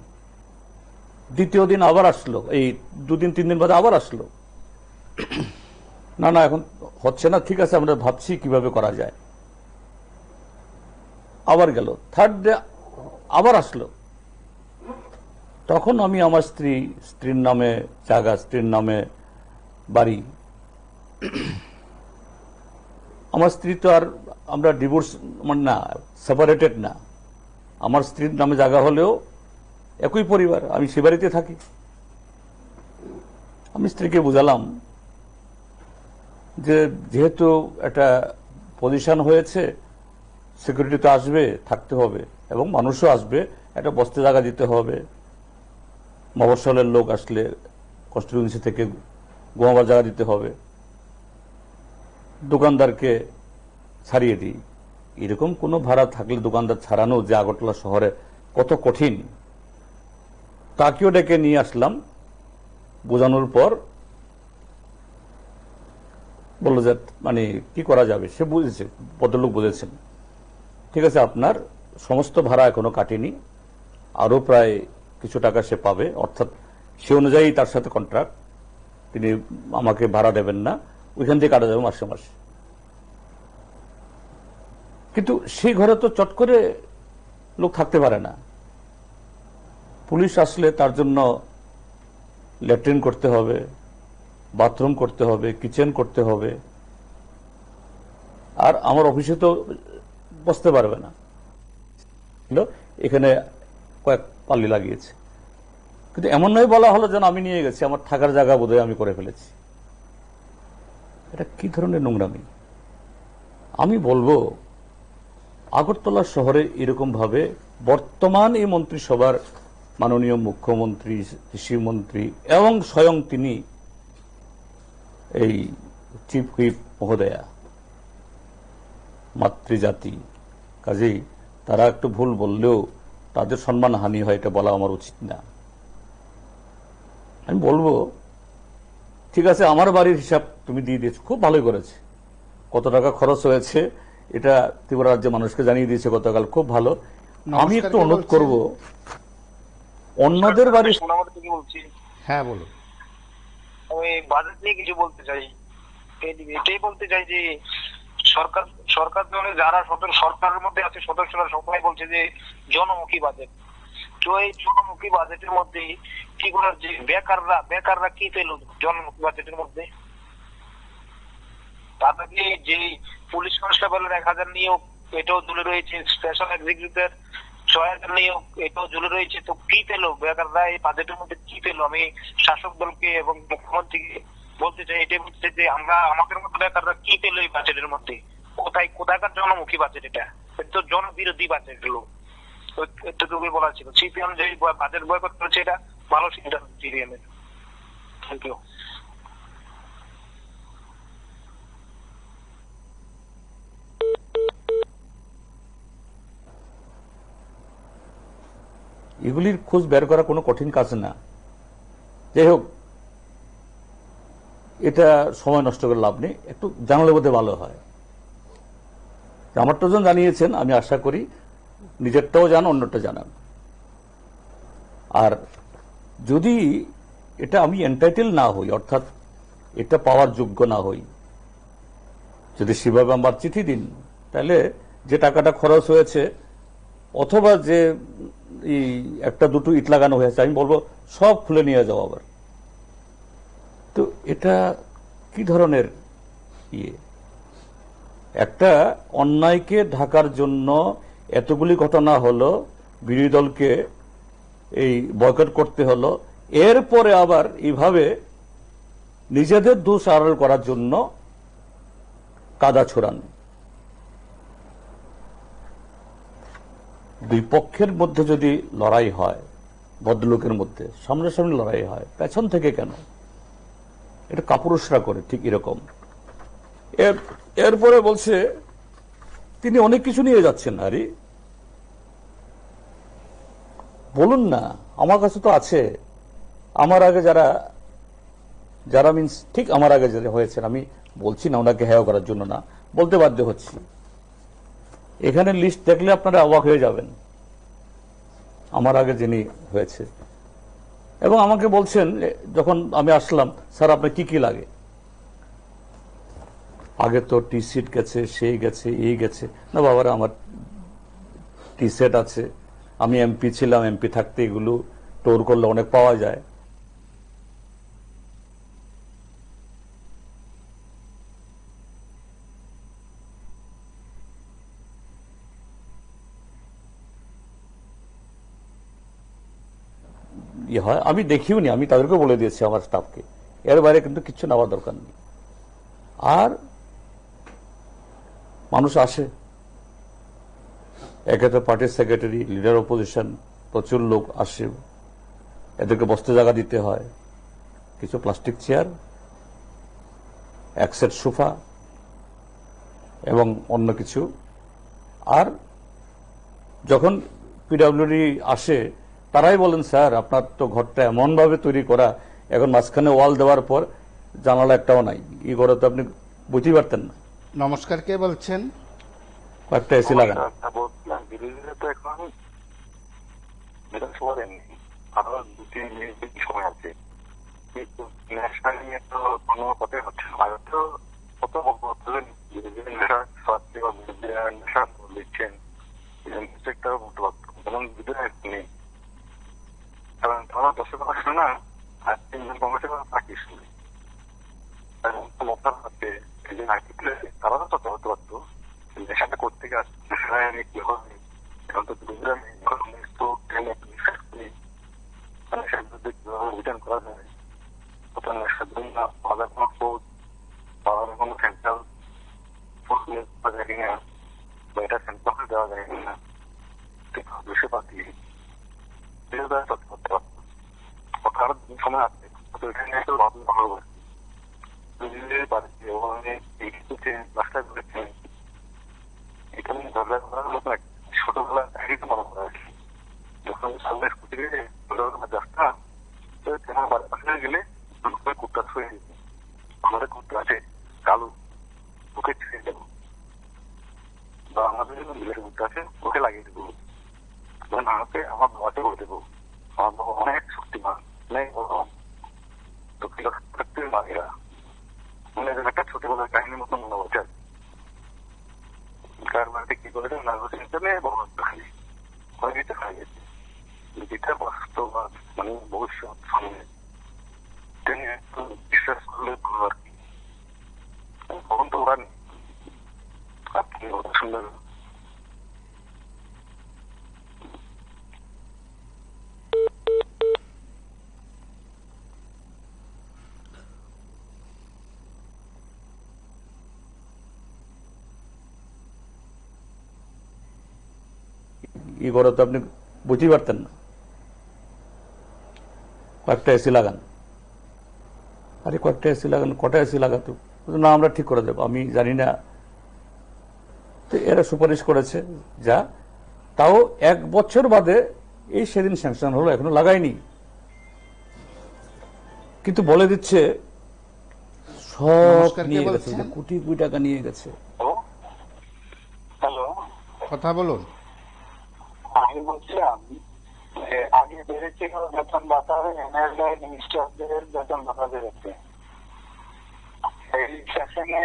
দ্বিতীয় দিন আবার আসলো, এই 2-3 দিন বাদে আবার আসলো, না এখন হচ্ছে না, ঠিক আছে আমরা ভাবছি কিভাবে করা যায়। আবার গেল, থার্ড ডে আবার আসলো, তখন আমি আমার স্ত্রীর নামে জায়গা, স্ত্রীর নামে বাড়ি, আমার স্ত্রী তো আর আমরা ডিভোর্স না, সেপারেটেড না, আমার স্ত্রীর নামে জায়গা হলেও একই পরিবার, আমি সে বাড়িতে থাকি। আমি স্ত্রীকে বুঝালাম যে যেহেতু একটা পজিশন হয়েছে, সিকিউরিটি তো আসবে, থাকতে হবে, এবং মানুষও আসবে, একটা বসতে জায়গা দিতে হবে, মফস্বলের লোক আসলে কনস্টিটিউয়েন্সি থেকে ঘুমাবার জায়গা দিতে হবে, দোকানদারকে ছাড়িয়ে দিই। এরকম কোনো ভাড়া থাকলে দোকানদার ছাড়ানো যে আগরতলা শহরে কত কঠিন, তাকেও ডেকে নিয়ে আসলাম। বোঝানোর পর বললো যে মানে কি করা যাবে, সে বুঝেছে, ভদ্রলোক বুঝেছেন, ঠিক আছে আপনার সমস্ত ভাড়া এখনো কাটেনি, আরো প্রায় কিছু টাকা সে পাবে, অর্থাৎ সে অনুযায়ী তার সাথে কন্ট্রাক্ট, তিনি আমাকে ভাড়া দেবেন না, ওইখান থেকে কাটা যাবে মাসে মাসে। কিন্তু সেই ঘরে তো চট করে লোক থাকতে পারে না, পুলিশ আসলে তার জন্য ল্যাট্রিন করতে হবে, বাথরুম করতে হবে, কিচেন করতে হবে, আর আমার অফিসে তো বসতে পারবে না, এখানে কয়েক পাল্লি লাগিয়েছে। কিন্তু এমন নয় বলা হলো যেন আমি নিয়ে গেছি, আমার থাকার জায়গা বোধহয় আমি করে ফেলেছি। এটা কি ধরনের নোংরামি? আমি বলবো আগরতলা শহরে এরকম ভাবে বর্তমান এই মন্ত্রিসভার মাননীয় মুখ্যমন্ত্রী, কৃষিমন্ত্রী এবং স্বয়ং তিনি এই চিফ হুইপ মহোদয়া, মাতৃজাতি, কাজেই তারা একটু ভুল বললেও তাদের সম্মান হানি হয়, এটা বলা আমার উচিত না। আমি বলবো ঠিক আছে, আমার বাড়ির হিসাব তুমি দিয়ে দিয়েছো, খুব ভালোই করেছে, কত টাকা খরচ হয়েছে এটা ত্রিপুরা রাজ্যের মানুষকে জানিয়ে দিয়েছে গতকাল, খুব ভালো। আমি একটু অনুরোধ করব অন্যদের বাড়ি, বলছি, হ্যাঁ বলুন। ওই বাজেট নিয়ে কিছু বলতে চাই। এটাই বলতে চাই যে সরকার সরকার দলে যারা সরকারের মধ্যে আছে সদস্যরা সবাই বলছে যে জনমুখী বাজেট। তো এই জনমুখী বাজেটের মধ্যে কি করে যে বেকাররা কি পেল জনমুখী বাজেটের মধ্যে? তাদেরকে যে পুলিশ কনস্টেবলের 1000 নিয়োগ এটাও ঝুলে রয়েছে, স্পেশাল এক্সিকিউটিভ 6000 নিয়োগ এটাও ঝুলে রয়েছে। তো কি পেল বেকাররা এই বাজেটের মধ্যে কি পেল? আমি শাসক দলকে এবং মুখ্যমন্ত্রীকে বলতে চাই, এটাই বলতে চাই যে আমাদের মতো বেকাররা কি পেল এই বাজেটের মধ্যে? কোথাকার জনমুখী বাজেট? এটা তো জনবিরোধী বাজেট গুলো এতটুকুই বলা ছিল। সিপিএম যে বাজেট বয়কট করেছে এটা ভালো সিদ্ধান্ত সিপিএম এর। Thank you. এগুলির খোঁজ বের করা কোনো কঠিন কাজ না। যাই হোক, এটা সময় নষ্ট করে লাভ নেই, একটু জানালে বোধহয় ভালো হয়। আমারটা যখন জানিয়েছেন, আমি আশা করি নিজেরটাও জান, অন্যটা জানান। আর যদি এটা আমি এন্টাইটেল না হই, অর্থাৎ এটা পাওয়ার যোগ্য না হই, যদি সেভাবে আমার চিঠি দিন, তাহলে যে টাকাটা খরচ হয়েছে অথবা যে একটা দুটো ইট লাগানো হয়েছে, আমি বলবো সব খুলে নিয়ে যাও আবার। তো এটা কি ধরনের একটা অন্যায়কে ঢাকার জন্য এতগুলি ঘটনা হলো, বিরোধী দলকে এই বয়কট করতে হলো, এরপরে আবার এইভাবে নিজেদের দোষ আড়াল করার জন্য কাদা ছোড়ান। দুই পক্ষের মধ্যে যদি লড়াই হয়, ভদ্রলোকের মধ্যে সামনাসামনি লড়াই হয়, পেছন থেকে কেন? এটা কাপুরুষরা করে, ঠিক এরকম। এরপরে বলছে তিনি অনেক কিছু নিয়ে যাচ্ছেন। আরে বলুন না, আমার কাছে তো আছে। আমার আগে যারা মিনস ঠিক আমার আগে যারা হয়েছেন, আমি বলছি না ওনাকে হেয় করার জন্য না, বলতে বাধ্য হচ্ছি। এখানে লিস্ট দেখলে আপনারা অবাক হয়ে যাবেন, আমার আগে যিনি হয়েছে। এবং আমাকে বলছেন যখন আমি আসলাম, স্যার আপনার কি কি লাগে? আগে তো টি সিট গেছে, সেই গেছে, এই গেছে। না বাবারা, আমার টি সেট আছে, আমি এমপি ছিলাম, এমপি থাকতে এগুলো টোর করলে অনেক পাওয়া যায়। হয় আমি দেখিও নি, আমি তাদেরকে বলে দিয়েছি আমার স্টাফকে, এর বাইরে কিন্তু কিছু নেওয়ার দরকার নেই। আর মানুষ আসে, একে তো পার্টির সেক্রেটারি, লিডার অপোজিশন, প্রচুর লোক আসে, এদেরকে বসতে জায়গা দিতে হয়, কিছু প্লাস্টিক চেয়ার, এক সেট সোফা এবং অন্য কিছু। আর যখন পিডব্লিউডি আসে, তারাই বলেন স্যার আপনার তো ঘরটা এমন ভাবে তৈরি করা, এখন মাঝখানে ওয়াল দেওয়ার পর জানালা একটাও নাই, এই ঘরে তো আপনি বুঝতেই পারতেন না। নমস্কার, কে বলছেন? কয়েকটা এসি লাগান। বলছিলাম বিরোধীরা তো এখন বিধানসভা দেননি, আরো 2-3 মিনিট বেশি সময় আছে, কিন্তু নেশা নিয়ে তো কোনো কথাই হচ্ছে না। আগে তো কত নেশা স্বাস্থ্য বা নেশা দিচ্ছেন, সেটাও বলতে পারতো, যেমন বিরোধীরা নেই। কারণ তারা 10 কথা শুনে না, আর 3 জন কংগ্রেসের কথা তাকে শুনে। তারা তো তত হতে পারতো নেশাটা করতে গেছে, নেশায় কি হবে? এখন তো রিটার্ন করা যায়, নেশার জন্য আলাদা কোনো ফোর্স, আলাদা কোনো সেন্ট্রাল ফোর্স পাওয়া যায় কিনা, বা এটা সেন্ট্রাল দেওয়া যায় কিনা, বেশি পাতি করতে পারতো। আরো সময় আছে, এখানে একটা ভালো রাস্তা করেছেন, এখানে দরজা করার মতো ছোটবেলা মনে করা হয়েছে। যখন সামনে স্কুটি গেলে রাস্তা পাশে গেলে কুত্তা ছুঁয়ে যেত, আমাদের কুত্তা আছে কালু, ওকে ছেড়ে দেবো, বা আমাদের বিলের কুত্তা আছে ওকে লাগিয়ে দেবো, আমাকে আমার বাবাকে বলে দেবো। আমার বাবা অনেক শক্তিমান, অনেক বড়, তো থাকতে ই করে তো আপনি বুঝতেই পারতেন না, কয়েকটা এসি লাগান। আরে কয়েকটা এসি লাগান, কটা এসি লাগাতো? না, আমরা ঠিক করে দেবো, আমি জানি না। তো এরা সুপারিশ করেছে, যা তাও 1 বছর বাদে এই সেদিন স্যাংশন হলো, এখনো লাগায়নি। কিন্তু বলে দিচ্ছে সব নমস্কার, কে নিয়ে গেছে, বলছেন? কোটি কোটি টাকা নিয়ে গেছে। হ্যালো, কথা বলুন। আমি বলছিলাম আগে বেড়েছিল বেতন ভাতা, এনআরআই মিনিস্টারদের বেতন ভাতা বেড়েছে। এই সেশনে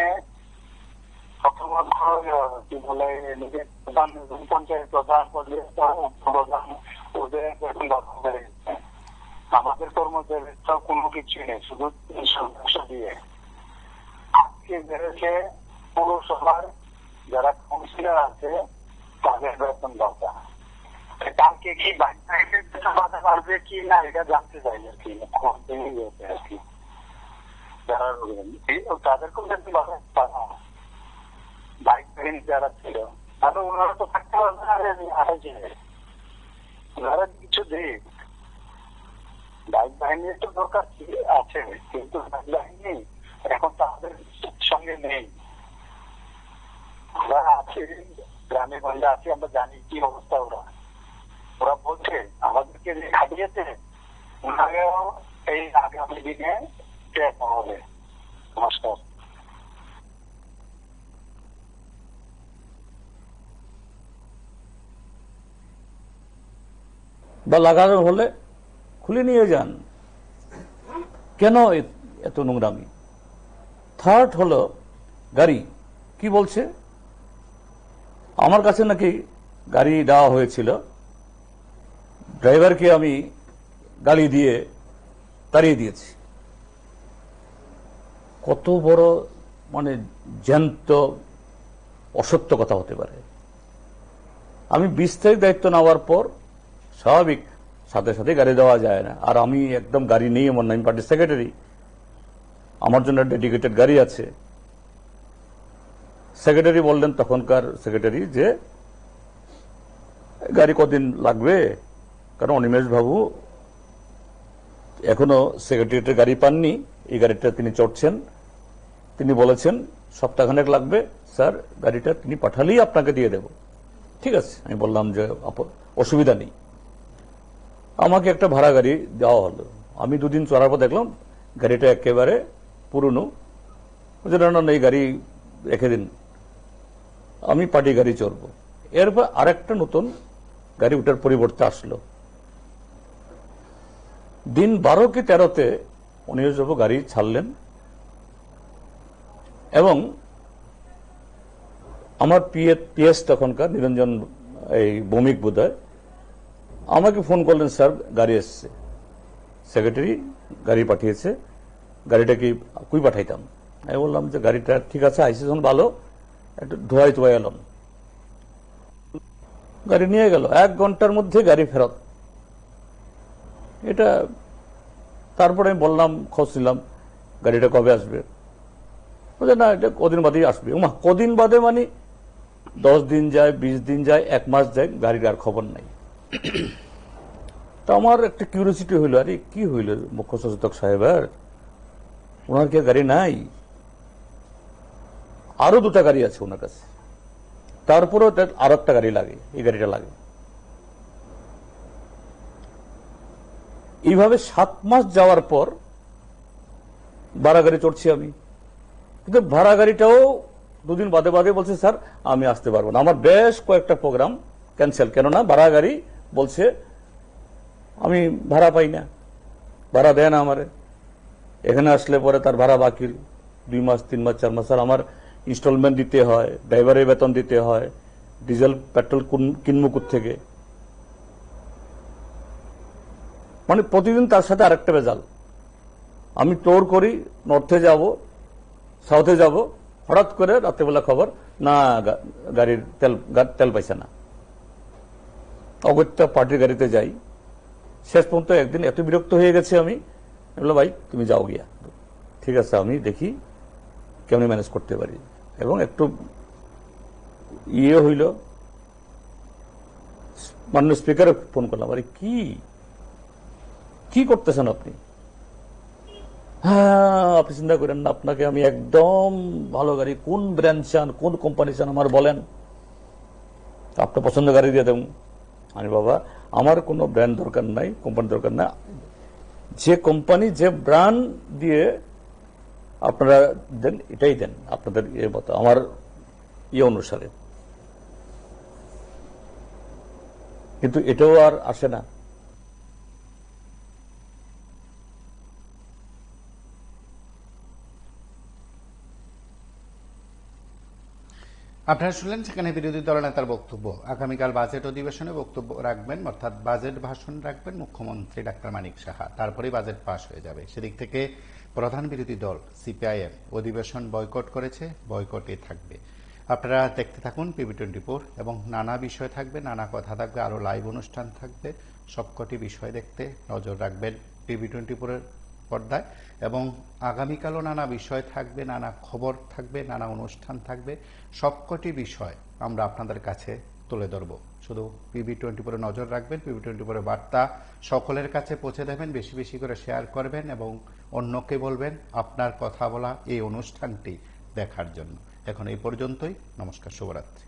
প্রথমত কি বলে নিজের প্রধান, পঞ্চায়েত প্রধান, প্রধান, ওদের বেতন ভাতা বেড়ে গেছে। আমাদের কর্মচারীর তো কোনো কিছু নেই, শুধু 300 দিয়ে। আজকে বেড়েছে পৌরসভার যারা কাউন্সিলর আছে তাদের বেতন ভাতা। কালকে কি বাইক বাধা পারবে কি না এটা জানতে চাই আর কি, আর কি যারা তাদেরকেও বেতন বাধা বাইক বাহিনী যারা ছিল, তাহলে ওনারা তো থাকতে পারবে না। ওনারা কিছু দেখ, বাইক বাহিনীর তো দরকার আছে, কিন্তু বাইক বাহিনী এখন তাদের সঙ্গে নেই। আমরা আছি গ্রামে গঞ্জে আছি, আমরা জানি কি অবস্থা। ওরা বলছে আমাদেরকে যে খাটিয়েছে ওনাকেও এই আগামী দিনে ট্যাপ হবে। নমস্কার। বা লাগানো হলে খুলে নিয়ে যান, কেন এত নোংরামি? থার্ড হলো গাড়ি। কি বলছে? আমার কাছে নাকি গাড়ি দেওয়া হয়েছিল, ড্রাইভারকে আমি গালি দিয়ে তাড়িয়ে দিয়েছি। কত বড় মানে জ্যান্ত অসত্য কথা হতে পারে? আমি 20 তারিখ দায়িত্ব নেওয়ার পর স্বাভাবিক সাথে সাথে গাড়ি দেওয়া যায় না। আর আমি একদম গাড়ি নেই এমন না, আমি পার্টির সেক্রেটারি, আমার জন্য ডেডিকেটেড গাড়ি আছে। সেক্রেটারি বললেন, তখনকার সেক্রেটারি, যে গাড়ি কদিন লাগবে, কারণ অনিমেষ বাবু এখনো সেক্রেটারিয়েটের গাড়ি পাননি, এই গাড়িটা তিনি চড়ছেন। তিনি বলেছেন সপ্তাহখানেক লাগবে স্যার, গাড়িটা তিনি পাঠালেই আপনাকে দিয়ে দেব। ঠিক আছে, আমি বললাম যে অসুবিধা নেই। আমাকে একটা ভাড়া গাড়ি দেওয়া হলো। আমি 2 দিন চড়ার পর দেখলাম গাড়িটা একেবারে পুরনো। না, এই গাড়ি রেখে দিন, আমি পার্টি গাড়ি চড়বো। এরপর আরেকটা নতুন গাড়ি ওটার পরিবর্তে আসলো। দিন 12 কি 13-তে অনিমেষবাবু গাড়ি ছাড়লেন এবং আমার পিএস তখনকার নিরঞ্জন এই ভৌমিক বোধহয় আমাকে ফোন করলেন, স্যার গাড়ি এসছে, সেক্রেটারি গাড়ি পাঠিয়েছে, গাড়িটা কি কুই পাঠাইতাম? আমি বললাম যে গাড়িটা ঠিক আছে, আইসি যখন ভালো, একটু ধোয়াই এলাম। গাড়ি নিয়ে গেল, 1 ঘন্টার মধ্যে গাড়ি ফেরত। এটা তারপরে আমি বললাম, খোঁজ নিলাম গাড়িটা কবে আসবে। বলছে না, এটা কদিন বাদেই আসবে। কদিন বাদে মানে 10 দিন যায়, 20 দিন যায়, 1 মাস যায়, গাড়ির আর খবর নাই। তো আমার একটা কিউরিওসিটি হইল, আরে কি হইল মুখ্য সচেতক সাহেবের, ওনার কি গাড়ি নাই? আরো 2টা গাড়ি আছে ওনার কাছে, তারপরেও আরো একটা গাড়ি লাগে, এই গাড়িটা লাগে। এইভাবে 7 মাস যাওয়ার পর ভাড়া গাড়ি চড়ছি আমি। কিন্তু ভাড়া গাড়িটাও 2 দিন বাদে বাদে বলছে, স্যার আমি আসতে পারবো না। আমার বেশ কয়েকটা প্রোগ্রাম ক্যান্সেল, কেননা ভাড়া গাড়ি বলছে আমি ভাড়া পাই না, ভাড়া দেয় না আমারে। এখানে আসলে পরে তার ভাড়া বাকি 2 মাস, 3 মাস, 4 মাস। আর আমার ইনস্টলমেন্ট দিতে হয়, ড্রাইভারের বেতন দিতে হয়, ডিজেল পেট্রোল কিনবো থেকে, মানে প্রতিদিন তার সাথে আরেকটা বেজাল। আমি টোর করি, নর্থে যাব, সাউথে যাব, হঠাৎ করে রাত্রেবেলা খবর, না গাড়ির তেল পাইছে না। অগত্যা পার্টির গাড়িতে যাই। শেষ পর্যন্ত একদিন এত বিরক্ত হয়ে গেছে আমি বললাম, ভাই তুমি যাও গিয়া, ঠিক আছে আমি দেখি কেমন ম্যানেজ করতে পারি। এবং একটু হইল, মাননীয় স্পিকারে ফোন করলাম, আরে কি করতেছেন আপনি? হ্যাঁ, আপনি চিন্তা করেন না, আপনাকে আমি একদম ভালো গাড়ি, কোন ব্র্যান্ড চান, কোন কোম্পানি চান আমার বলেন, আপনার পছন্দ গাড়ি দিয়ে দেব। আমি বাবা, আমার কোনো ব্র্যান্ড দরকার নাই, কোম্পানি দরকার না, যে কোম্পানি যে ব্র্যান্ড দিয়ে আপনারা দেন এটাই দেন, আপনাদের ইয়ে মতো, আমার ইয়ে অনুসারে। কিন্তু এটাও আর আসে না। আপনারা শুনলেন সেখানে বিরোধী দলনেতার বক্তব্য। আগামীকাল বাজেট অধিবেশনে বক্তব্য রাখবেন, অর্থাৎ বাজেট ভাষণ রাখবেন মুখ্যমন্ত্রী ডাক্তার মানিক সাহা, তারপরেই বাজেট পাশ হয়ে যাবে। সেদিক থেকে প্রধান বিরোধী দল সিপিআইএম অধিবেশন বয়কট করেছে, বয়কটে থাকবে। আপনারা দেখতে থাকুন PB24, এবং নানা বিষয় থাকবে, নানা কথা থাকবে, আরো লাইভ অনুষ্ঠান থাকবে। সবকটি বিষয় দেখতে নজর রাখবেন PB24-এর পর্দায়, এবং আগামীকালও নানা বিষয় থাকবে, নানা খবর থাকবে, নানা অনুষ্ঠান থাকবে। সবকটি বিষয় আমরা আপনাদের কাছে তুলে ধরব। শুধু PB24-এ নজর রাখবেন, PB24-এর বার্তা সকলের কাছে পৌঁছে দেবেন, বেশি বেশি করে শেয়ার করবেন এবং অন্যকে বলবেন আপনার কথা বলা এই অনুষ্ঠানটি দেখার জন্য। এখন এই পর্যন্তই, নমস্কার, শুভরাত্রি।